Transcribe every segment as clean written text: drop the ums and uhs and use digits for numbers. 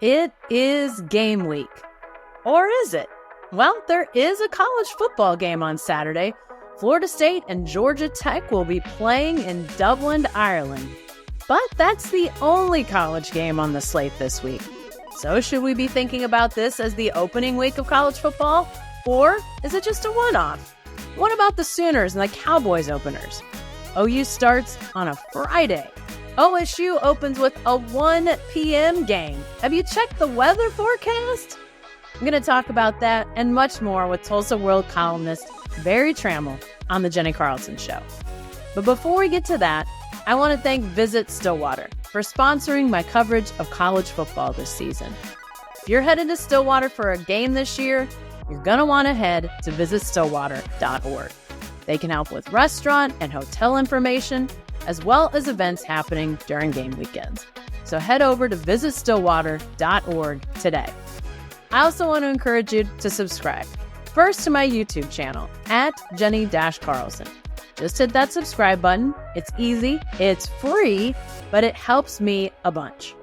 It is game week. Or is it? Well, there is a college football game on Saturday. Florida State and Georgia Tech will be playing in Dublin, Ireland. But that's the only college game on the slate this week. So should we be thinking about this as the opening week of college football? Or is it just a one-off? What about the Sooners and the Cowboys openers? OU starts on a Friday. OSU opens with a 1 p.m. game. Have you checked the weather forecast? I'm going to talk about that and much more with Tulsa World columnist Berry Tramel on the Jenni Carlson Show. But before we get to that, I want to thank Visit Stillwater for sponsoring my coverage of college football this season. If you're headed to Stillwater for a game this year, you're going to want to head to visitstillwater.org. They can help with restaurant and hotel information, as well as events happening during game weekends. So head over to visitstillwater.org today. I also want to encourage you to subscribe. First to my YouTube channel, at Jenni-Carlson. Just hit that subscribe button. It's easy, it's free, but it helps me a bunch.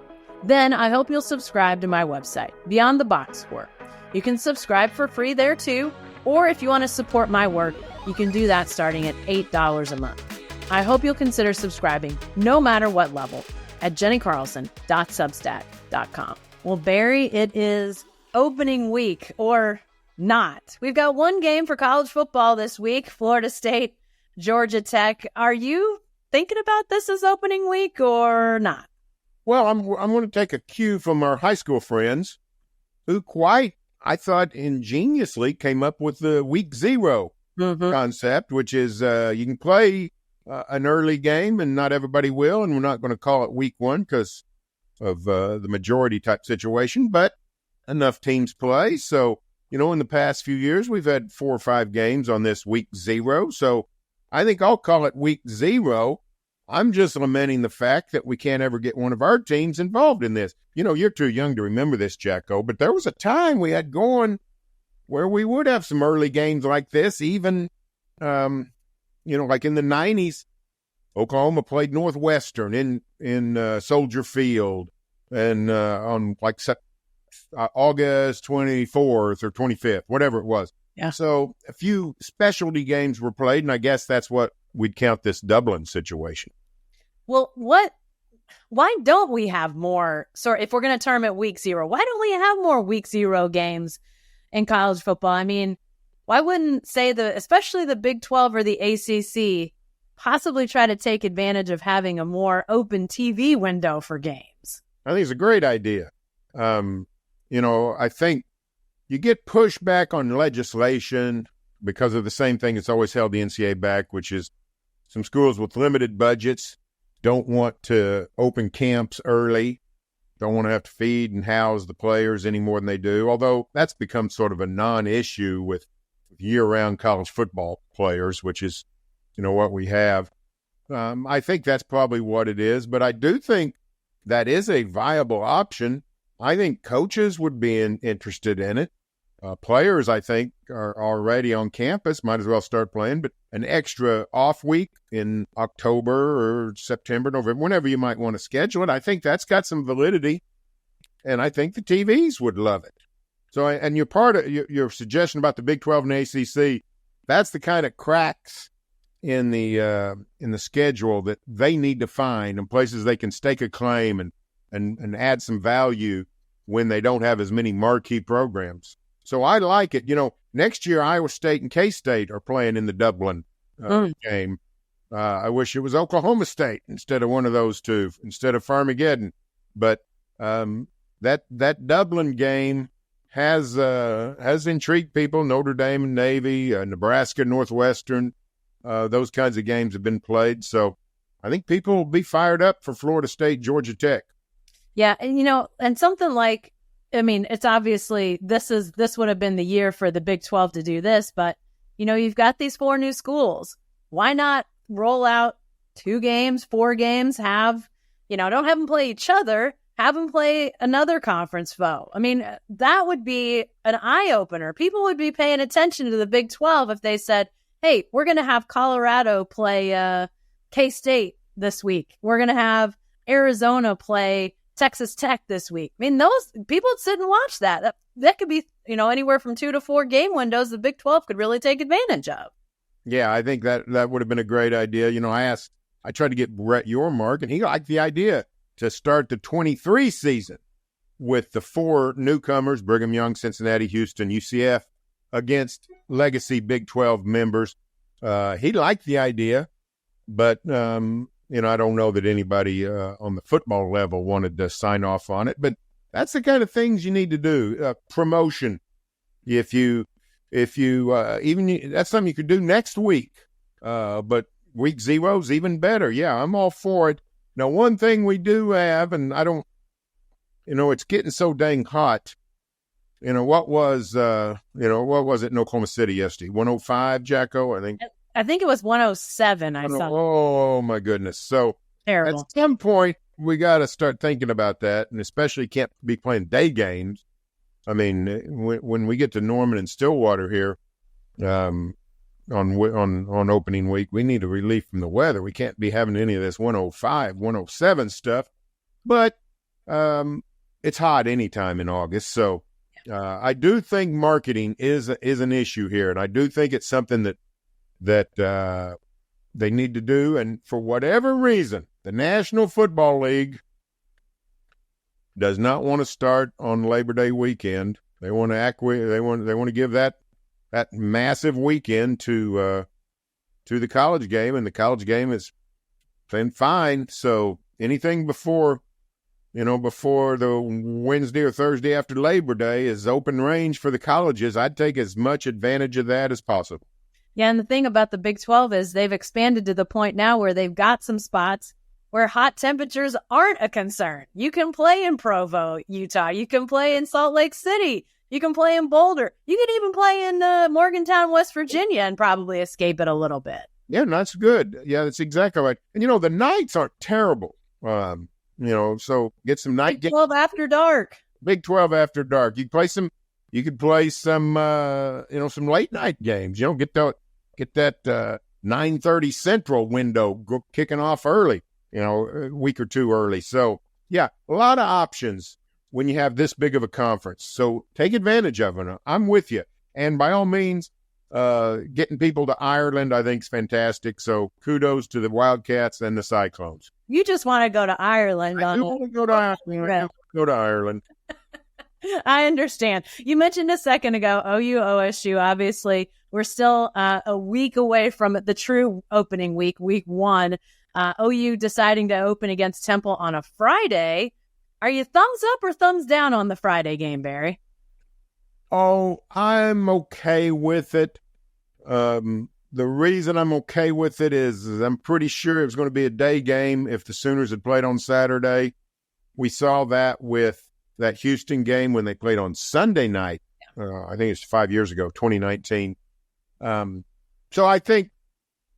Then I hope you'll subscribe to my website, Beyond the Box Score. You can subscribe for free there too, or if you want to support my work, you can do that starting at $8 a month. I hope you'll consider subscribing, no matter what level, at jennicarlson.substack.com. Well, Barry, it is opening week, or not. We've got one game for college football this week, Florida State, Georgia Tech. Are you thinking about this as opening week or not? Well, I'm going to take a cue from our high school friends who I thought, ingeniously came up with the week zero concept, which is you can play an early game and not everybody will, and we're not going to call it week one because of the majority type situation, but enough teams play. So, in the past few years, we've had 4 or 5 games on this week zero. So I think I'll call it week zero. I'm just lamenting the fact that we can't ever get one of our teams involved in this. You're too young to remember this, Jacko, but there was a time we had going where we would have some early games like this, even, like in the 90s, Oklahoma played Northwestern in Soldier Field and on August 24th or 25th, whatever it was. Yeah. So a few specialty games were played, and I guess that's what we'd count this Dublin situation. Well, why don't we have more? So if we're going to term it week zero, why don't we have more week zero games in college football? I mean, why wouldn't, especially the Big 12 or the ACC, possibly try to take advantage of having a more open TV window for games? I think it's a great idea. I think you get pushback on legislation because of the same thing that's always held the NCAA back, which is some schools with limited budgets don't want to open camps early, don't want to have to feed and house the players any more than they do, although that's become sort of a non-issue with year-round college football players, which is, what we have. I think that's probably what it is, but I do think that is a viable option. I think coaches would be interested in it. Players, I think, are already on campus, might as well start playing, but an extra off week in October or September, November, whenever you might want to schedule it, I think that's got some validity, and I think the TVs would love it. So, and you're part of your suggestion about the Big 12 and ACC, that's the kind of cracks in the schedule that they need to find, and places they can stake a claim and add some value when they don't have as many marquee programs. So I like it. Next year, Iowa State and K-State are playing in the Dublin game. I wish it was Oklahoma State instead of one of those two, instead of Farmageddon. But that Dublin game has intrigued people. Notre Dame and Navy, Nebraska, Northwestern, those kinds of games have been played. So I think people will be fired up for Florida State, Georgia Tech. Yeah, and and something like, it's obviously this would have been the year for the Big 12 to do this, but you've got these 4 new schools. Why not roll out 2 games, 4 games, don't have them play each other, have them play another conference foe. That would be an eye-opener. People would be paying attention to the Big 12 if they said, hey, we're going to have Colorado play K-State this week. We're going to have Arizona play Texas Tech this week. I mean, those people sit and watch that. That could be, anywhere from 2 to 4 game windows the Big 12 could really take advantage of. Yeah, I think that would have been a great idea. I tried to get Brett Yormark, and he liked the idea to start the 23 season with the 4 newcomers, Brigham Young, Cincinnati, Houston, UCF, against legacy Big 12 members. He liked the idea, but, I don't know that anybody on the football level wanted to sign off on it. But that's the kind of things you need to do. Promotion. If you that's something you could do next week. But week 0 is even better. Yeah, I'm all for it. Now, one thing we do have, and I don't, it's getting so dang hot. What was it in Oklahoma City yesterday? 105, Jacko, I think. I think it was 107. I saw. Oh my goodness! So terrible. At some point, we got to start thinking about that, and especially can't be playing day games. I mean, when we get to Norman and Stillwater here, on opening week, we need a relief from the weather. We can't be having any of this 105, 107 stuff. But it's hot anytime in August, so I do think marketing is an issue here, and I do think it's something that they need to do. And for whatever reason, the National Football League does not want to start on Labor Day weekend. They want to give that massive weekend to the college game, and the college game is been fine. So anything before the Wednesday or Thursday after Labor Day is open range for the colleges. I'd take as much advantage of that as possible. Yeah, and the thing about the Big 12 is they've expanded to the point now where they've got some spots where hot temperatures aren't a concern. You can play in Provo, Utah. You can play in Salt Lake City. You can play in Boulder. You can even play in Morgantown, West Virginia, and probably escape it a little bit. Yeah, that's good. Yeah, that's exactly right. And, the nights aren't terrible. So get some night games. Big 12 after dark. Big 12 after dark. You could play some late night games. Get that 9:30 Central window kicking off early. A week or two early. So yeah, a lot of options when you have this big of a conference. So take advantage of it. I'm with you. And by all means, getting people to Ireland, I think, is fantastic. So kudos to the Wildcats and the Cyclones. You just want to go to Ireland. I want to go to Ireland. Go to Ireland. I understand. You mentioned a second ago, OU, OSU. Obviously, we're still a week away from the true opening week 1. OU deciding to open against Temple on a Friday. Are you thumbs up or thumbs down on the Friday game, Barry? Oh, I'm okay with it. The reason I'm okay with it is I'm pretty sure it was going to be a day game if the Sooners had played on Saturday. We saw that with that Houston game when they played on Sunday night. I think it's 5 years ago, 2019. So I think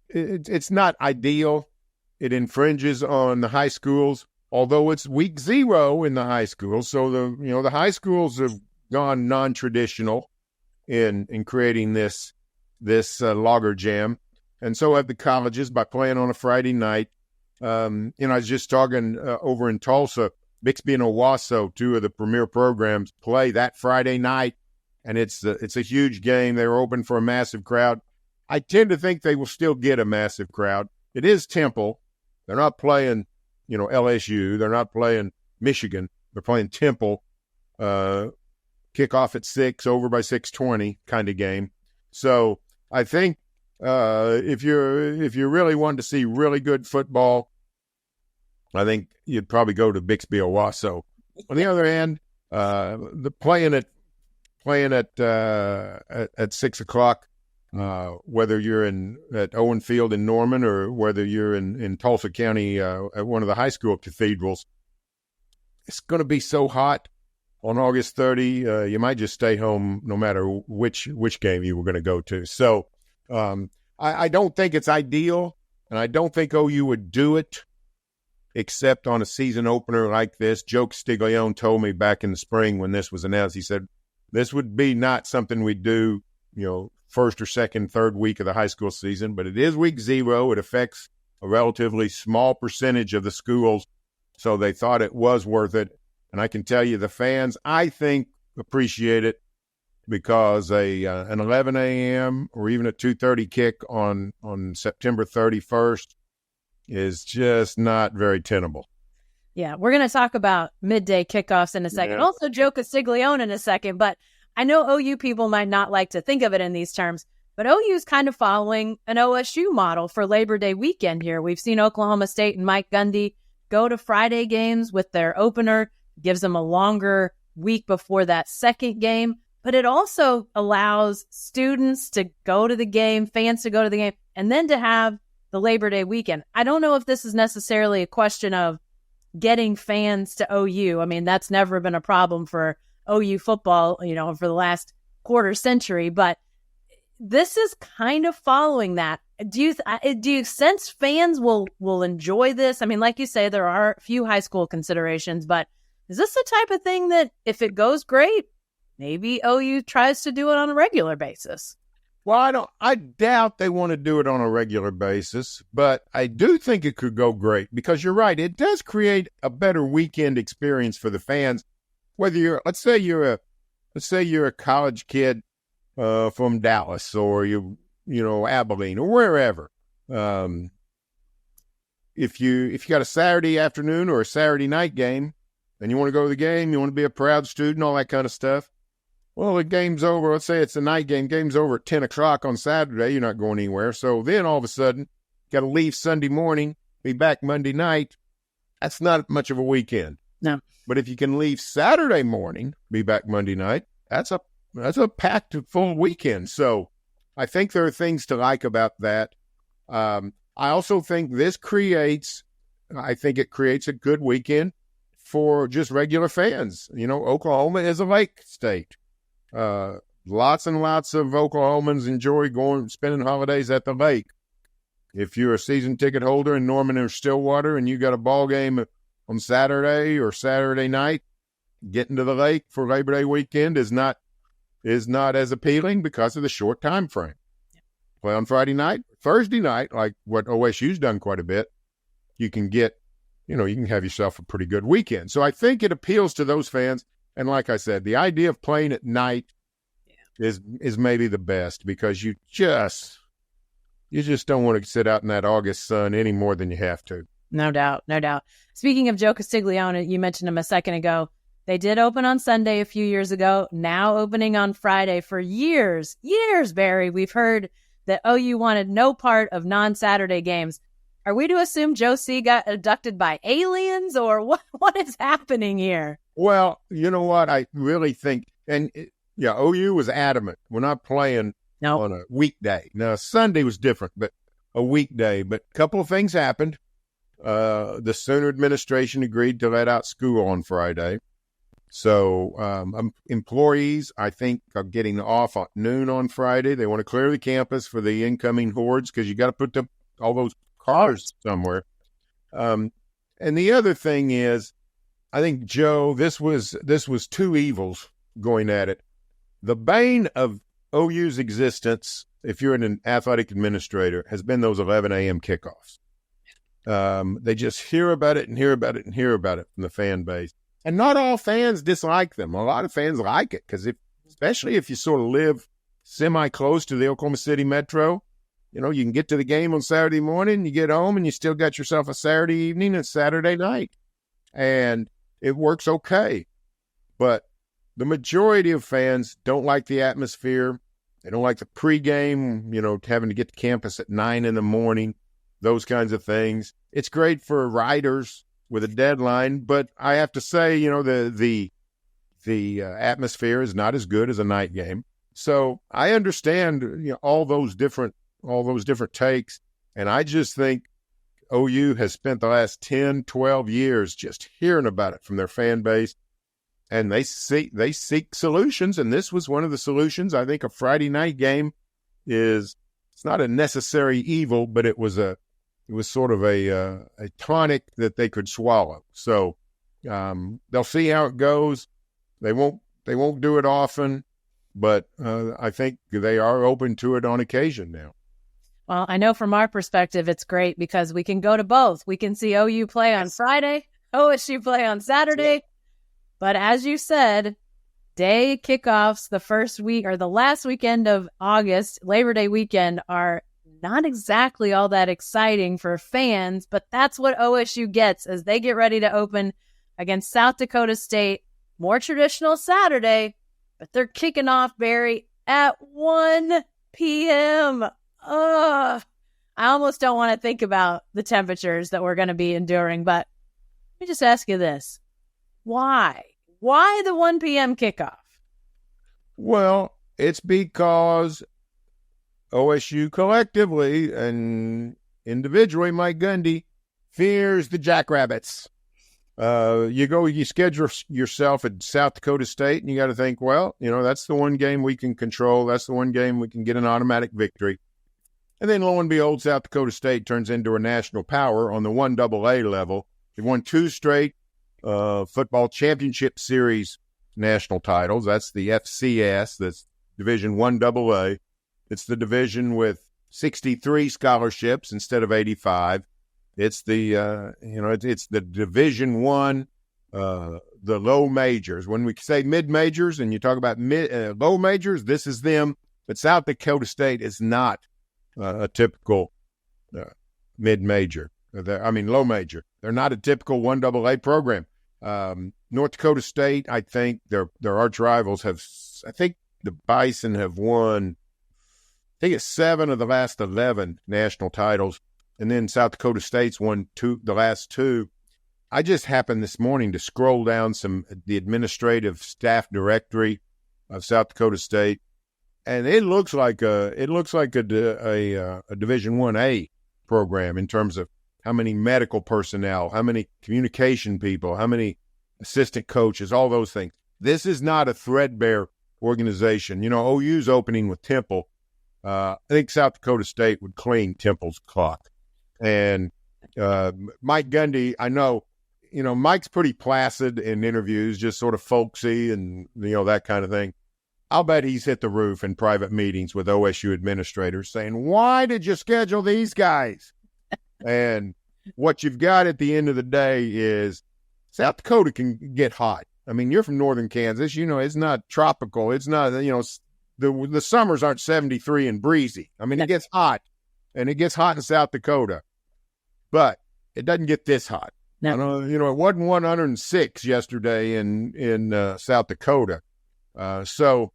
it's not ideal. It infringes on the high schools, although it's week 0 in the high schools. So the high schools have gone non-traditional in creating this logger jam, and so have the colleges by playing on a Friday night. I was just talking over in Tulsa, Bixby and Owasso, 2 of the premier programs, play that Friday night, and it's a huge game. They're open for a massive crowd. I tend to think they will still get a massive crowd. It is Temple. They're not playing, LSU. They're not playing Michigan. They're playing Temple. Kickoff at 6, over by 6:20 kind of game. So I think if you really want to see really good football, I think you'd probably go to Bixby Owasso. On the other hand, the playing at 6 o'clock, whether you're at Owen Field in Norman or whether you're in Tulsa County at one of the high school cathedrals, it's going to be so hot on August 30. You might just stay home no matter which game you were going to go to. So I don't think it's ideal, and I don't think OU would do it except on a season opener like this. Joe Castiglione told me back in the spring when this was announced, he said, this would be not something we'd do, first or second, third week of the high school season, but it is week 0. It affects a relatively small percentage of the schools So they thought it was worth it. And I can tell you the fans, I think, appreciate it because an 11 a.m. or even a 2:30 kick on September 31st is just not very tenable. Yeah, we're going to talk about midday kickoffs in a second. Yeah. Also, Joe Castiglione in a second. But I know OU people might not like to think of it in these terms, but OU is kind of following an OSU model for Labor Day weekend here. We've seen Oklahoma State and Mike Gundy go to Friday games with their opener, gives them a longer week before that second game. But it also allows students to go to the game, fans to go to the game, and then to have the Labor Day weekend. I don't know if this is necessarily a question of getting fans to OU. I mean, that's never been a problem for OU football, for the last quarter century, but this is kind of following that. Do you sense fans will enjoy this? I mean, like you say, there are a few high school considerations, but is this the type of thing that if it goes great, maybe OU tries to do it on a regular basis? Well, I doubt they want to do it on a regular basis, but I do think it could go great because you're right. It does create a better weekend experience for the fans. Whether let's say you're a college kid from Dallas or Abilene or wherever. If you got a Saturday afternoon or a Saturday night game and you want to go to the game, you want to be a proud student, all that kind of stuff. Well, the game's over. Let's say it's a night game. Game's over at 10 o'clock on Saturday. You're not going anywhere. So then all of a sudden, got to leave Sunday morning, be back Monday night. That's not much of a weekend. No. But if you can leave Saturday morning, be back Monday night, that's a packed full weekend. So I think there are things to like about that. I also think it creates a good weekend for just regular fans. Oklahoma is a lake state. Lots and lots of Oklahomans enjoy spending holidays at the lake. If you're a season ticket holder in Norman or Stillwater and you got a ball game on Saturday or Saturday night, getting to the lake for Labor Day weekend is not as appealing because of the short time frame. Play on Friday night, Thursday night, like what OSU's done quite a bit, you can have yourself a pretty good weekend. So I think it appeals to those fans. And like I said, the idea of playing at night is maybe the best because you just don't want to sit out in that August sun any more than you have to. No doubt. Speaking of Joe Castiglione, you mentioned him a second ago. They did open on Sunday a few years ago, now opening on Friday for years, Barry. We've heard that OU wanted no part of non-Saturday games. Are we to assume Joe C got abducted by aliens or what is happening here? Well, you know what? I really think, OU was adamant. We're not playing on a weekday. Now, Sunday was different, but a weekday. But a couple of things happened. The Sooner administration agreed to let out school on Friday. So employees, I think, are getting off at noon on Friday. They want to clear the campus for the incoming hordes because you got to put all those cars somewhere. And the other thing is, I think, Joe, this was two evils going at it. The bane of OU's existence, if you're an athletic administrator, has been those 11 a.m. kickoffs. They just hear about it and hear about it and hear about it from the fan base. And not all fans dislike them. A lot of fans like it because especially if you sort of live semi-close to the Oklahoma City metro, you can get to the game on Saturday morning, you get home, and you still got yourself a Saturday evening and Saturday night. And it works okay. But the majority of fans don't like the atmosphere. They don't like the pregame, having to get to campus at 9 a.m, those kinds of things. It's great for writers with a deadline, but I have to say, the atmosphere is not as good as a night game. So I understand, all those different takes. And I just think OU has spent the last 10, 12 years just hearing about it from their fan base. And they seek solutions. And this was one of the solutions. I think a Friday night game it's not a necessary evil, but it was sort of a tonic that they could swallow. So they'll see how it goes. They won't do it often, but I think they are open to it on occasion now. Well, I know from our perspective, it's great because we can go to both. We can see OU play on Friday, OSU play on Saturday. But as you said, day kickoffs the first week or the last weekend of August, Labor Day weekend, are not exactly all that exciting for fans, but that's what OSU gets as they get ready to open against South Dakota State. More traditional Saturday, but they're kicking off, Barry, at 1 p.m. I almost don't want to think about the temperatures that we're going to be enduring, but let me just ask you this. Why? Why the 1 p.m. kickoff? Well, it's because OSU collectively and individually, Mike Gundy, fears the Jackrabbits. You schedule yourself at South Dakota State, and you got to think, well, that's the one game we can control. That's the one game we can get an automatic victory. And then lo and behold, South Dakota State turns into a national power on the 1AA level. They won 2 straight football championship series national titles. That's the FCS. That's Division 1AA. It's the division with 63 scholarships instead of 85. It's the it's the Division 1, the low majors. When we say mid majors and you talk about low majors, this is them. But South Dakota State is not a typical mid major. Low major. They're not a typical 1AA program. North Dakota State, I think their arch rivals I think the Bison have won, I think it's 7 of the last 11 national titles. And then South Dakota State's won the last 2. I just happened this morning to scroll down the administrative staff directory of South Dakota State, and it looks like a Division 1A program in terms of how many medical personnel, how many communication people, how many assistant coaches, all those things. This is not a threadbare organization. OU's opening with Temple. I think South Dakota State would clean Temple's clock. And Mike Gundy, I know, Mike's pretty placid in interviews, just sort of folksy and, that kind of thing. I'll bet he's hit the roof in private meetings with OSU administrators saying, why did you schedule these guys? And what you've got at the end of the day is South Dakota can get hot. You're from northern Kansas. It's not tropical. It's not, the summers aren't 73 and breezy. It gets hot. And it gets hot in South Dakota, but it doesn't get this hot. No. It wasn't 106 yesterday in South Dakota. So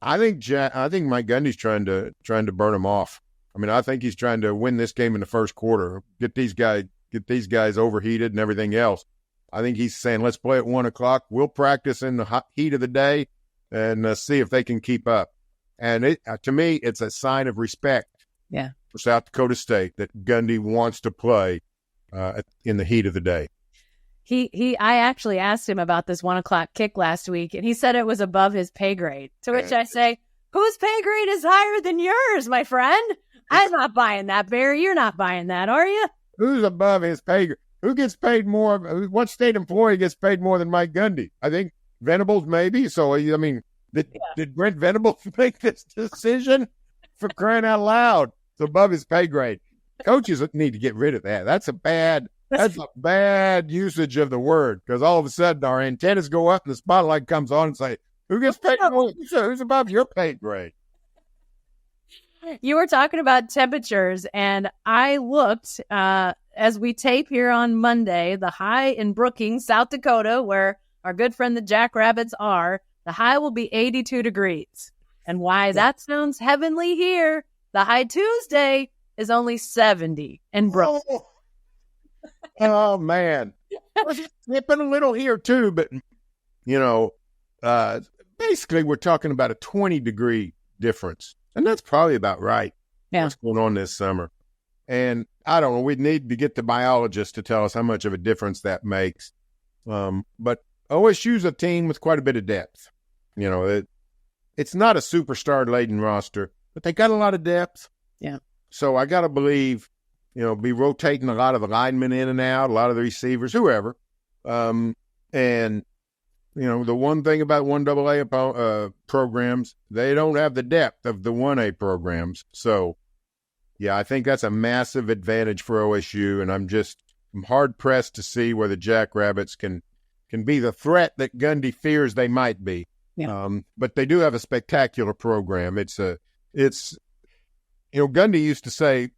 I think Mike Gundy's trying to burn him off. I think he's trying to win this game in the first quarter, get these guys overheated and everything else. I think he's saying, let's play at 1:00. We'll practice in the heat of the day and see if they can keep up. And to me, it's a sign of respect. Yeah. For South Dakota State that Gundy wants to play in the heat of the day. I actually asked him about this 1:00 kick last week, and he said it was above his pay grade. To which I say, whose pay grade is higher than yours, my friend? I'm not buying that, Barry. You're not buying that, are you? Who's above his pay grade? Who gets paid more? What state employee gets paid more than Mike Gundy? I think Venables maybe. So, did Brent Venables make this decision? For crying out loud. It's above his pay grade. Coaches need to get rid of that. That's a bad usage of the word, because all of a sudden our antennas go up and the spotlight comes on and say, who gets paid more? Who's above your pay grade? You were talking about temperatures, and I looked as we tape here on Monday, the high in Brookings, South Dakota, where our good friend the Jackrabbits are, the high will be 82 degrees. And why that sounds heavenly here, the high Tuesday is only 70 in Brooklyn. Oh man. It's nipping a little here too, but basically we're talking about a 20-degree difference. And that's probably about right. Yeah. What's going on this summer. And I don't know, we'd need to get the biologist to tell us how much of a difference that makes. But OSU's a team with quite a bit of depth. It's not a superstar-laden roster, but they got a lot of depth. Yeah. So I got to believe, be rotating a lot of the linemen in and out, a lot of the receivers, whoever. And, the one thing about 1AA programs, they don't have the depth of the 1A programs. So, yeah, I think that's a massive advantage for OSU, and I'm just I'm hard-pressed to see where the Jackrabbits can be the threat that Gundy fears they might be. Yeah. But they do have a spectacular program. Gundy used to say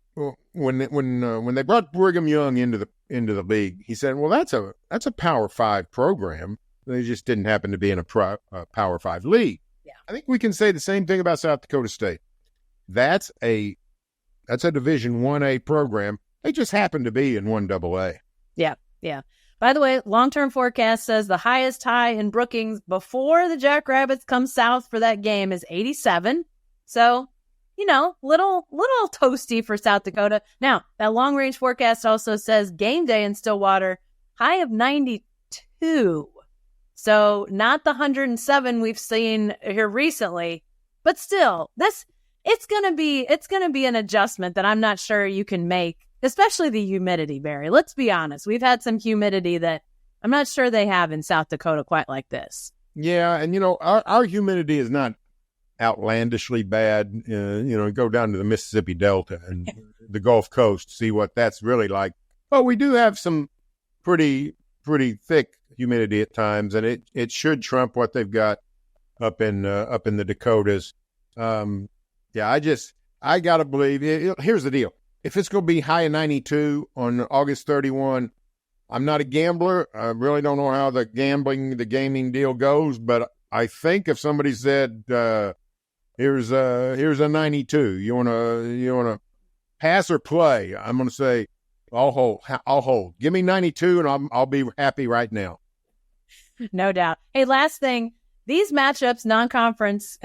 when they brought Brigham Young into the league, he said, "Well, that's a Power 5 program. They just didn't happen to be in a Power 5 league." Yeah. I think we can say the same thing about South Dakota State. That's a Division 1A program. They just happen to be in 1AA. Yeah. By the way, long-term forecast says the highest high in Brookings before the Jackrabbits come south for that game is 87. So, little toasty for South Dakota. Now, that long-range forecast also says game day in Stillwater, high of 92. So, not the 107 we've seen here recently, but still, it's gonna be an adjustment that I'm not sure you can make. Especially the humidity, Barry. Let's be honest. We've had some humidity that I'm not sure they have in South Dakota quite like this. Yeah, and our humidity is not outlandishly bad. Go down to the Mississippi Delta and the Gulf Coast, see what that's really like. But we do have some pretty thick humidity at times, and it should trump what they've got up in the Dakotas. I gotta believe. Here's the deal. If it's going to be high of 92 on August 31, I'm not a gambler. I really don't know how the gaming deal goes, but I think if somebody said, here's a 92, you want to pass or play, I'm going to say, I'll hold. Give me 92 and I'll be happy right now. No doubt. Hey, last thing, these matchups, non-conference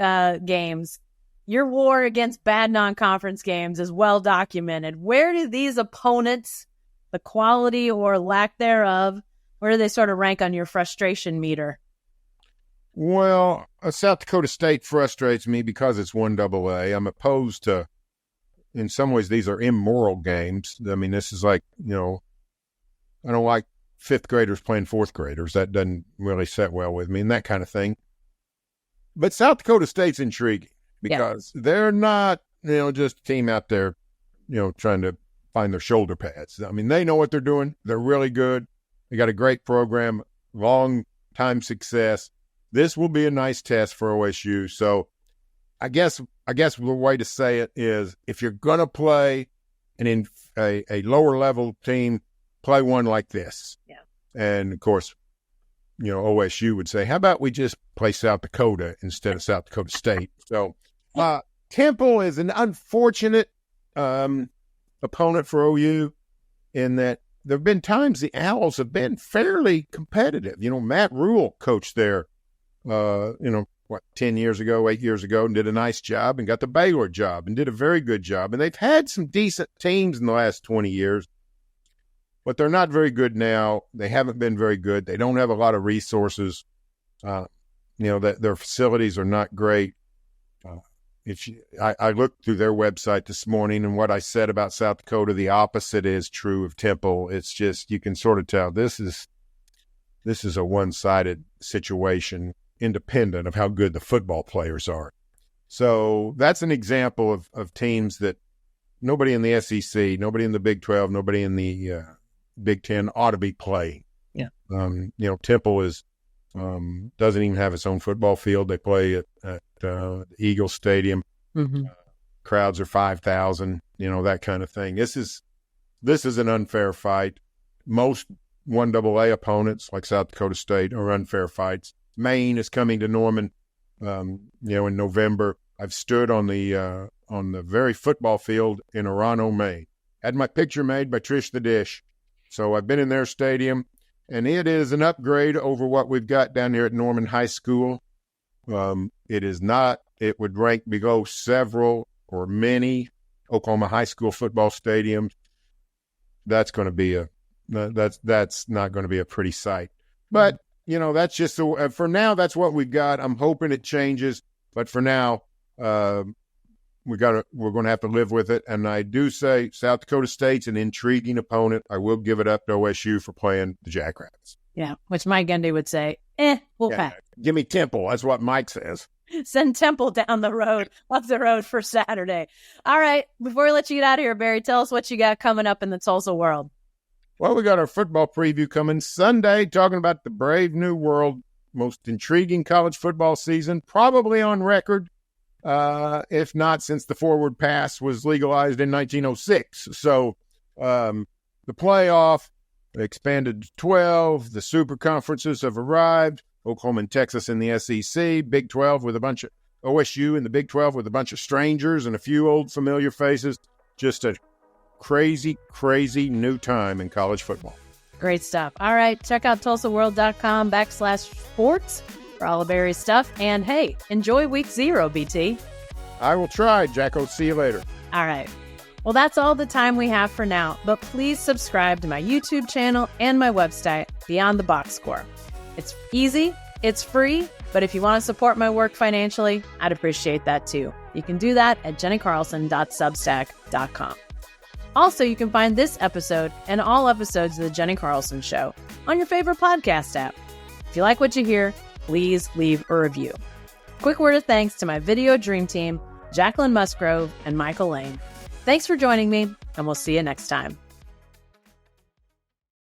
games, your war against bad non-conference games is well documented. Where do these opponents, the quality or lack thereof, where do they sort of rank on your frustration meter? Well, South Dakota State frustrates me because it's 1AA. I'm opposed to, in some ways, these are immoral games. I mean, this is like, I don't like fifth graders playing fourth graders. That doesn't really set well with me and that kind of thing. But South Dakota State's intriguing. Because they're not, just a team out there, trying to find their shoulder pads. I mean, they know what they're doing. They're really good. They got a great program, long time success. This will be a nice test for OSU. So I guess the way to say it is if you're going to play a lower level team, play one like this. Yeah. And of course, OSU would say, how about we just play South Dakota instead of South Dakota State? So, Temple is an unfortunate opponent for OU in that there have been times the Owls have been fairly competitive. Matt Rule coached there, 8 years ago, and did a nice job and got the Baylor job and did a very good job. And they've had some decent teams in the last 20 years, but they're not very good now. They haven't been very good. They don't have a lot of resources. Their facilities are not great. I looked through their website this morning, and what I said about South Dakota, the opposite is true of Temple. It's just, you can sort of tell this is a one-sided situation, independent of how good the football players are. So that's an example of teams that nobody in the SEC, nobody in the Big 12, nobody in the Big 10 ought to be playing. Yeah. Temple doesn't even have its own football field. They play at Eagle Stadium. Mm-hmm. Crowds are 5,000, that kind of thing. This is an unfair fight. Most 1AA opponents like South Dakota State are unfair fights. Maine is coming to Norman, in November. I've stood on the very football field in Orano, Maine. Had my picture made by Trish the Dish. So I've been in their stadium, and it is an upgrade over what we've got down here at Norman High School. It is not. It would rank below several or many Oklahoma high school football stadiums. That's going to be that's not going to be a pretty sight. But that's just for now. That's what we've got. I'm hoping it changes, but for now, we're going to have to live with it. And I do say South Dakota State's an intriguing opponent. I will give it up to OSU for playing the Jackrabbits. Yeah, which Mike Gundy would say, we'll pass. Give me Temple. That's what Mike says. Send Temple down the road, up the road for Saturday. All right, before we let you get out of here, Barry, tell us what you got coming up in the Tulsa World. Well, we got our football preview coming Sunday, talking about the brave new world, most intriguing college football season, probably on record, if not since the forward pass was legalized in 1906. So the playoff expanded to 12. The super conferences have arrived. Oklahoma and Texas in the SEC. Big 12 with a bunch of OSU in the Big 12 with a bunch of strangers and a few old familiar faces. Just a crazy, crazy new time in college football. Great stuff. All right, check out TulsaWorld.com/sports for all of Berry's stuff. And hey, enjoy week 0, BT. I will try, Jacko. See you later. All right. Well, that's all the time we have for now, but please subscribe to my YouTube channel and my website, Beyond the Box Score. It's easy, it's free, but if you want to support my work financially, I'd appreciate that too. You can do that at jennicarlson.substack.com. Also, you can find this episode and all episodes of The Jenni Carlson Show on your favorite podcast app. If you like what you hear, please leave a review. Quick word of thanks to my video dream team, Jacqueline Musgrove and Michael Lane. Thanks for joining me, and we'll see you next time.